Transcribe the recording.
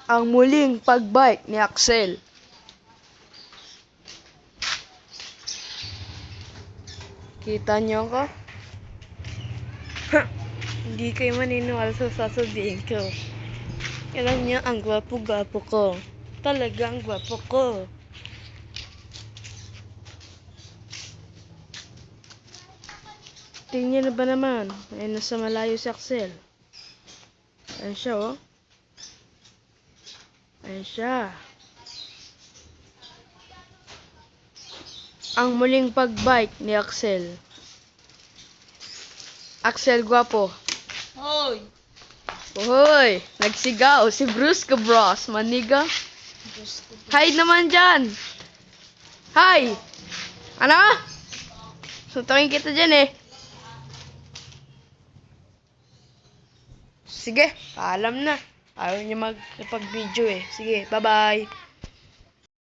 Ang muling pagbike ni Axel. Kita niyo ako? Hindi kayo maniniwala sa sasabihin ko. Alam niyo, ang gwapo-gwapo ko. Talagang gwapo ko. Tingnan niyo na ba naman? Ay, nasa malayo si Axel. Ayan siya, oh. Ayan siya. Ang muling pagbike ni Axel. Axel gwapo. Hoy! Hoy! Nagsigaw si Brusco Bros. Maniga. Hi naman dyan! Hi! Ano? Suntukin kita dyan eh. Sige, paalam na. Ayaw niya mag-video eh. Sige, bye-bye.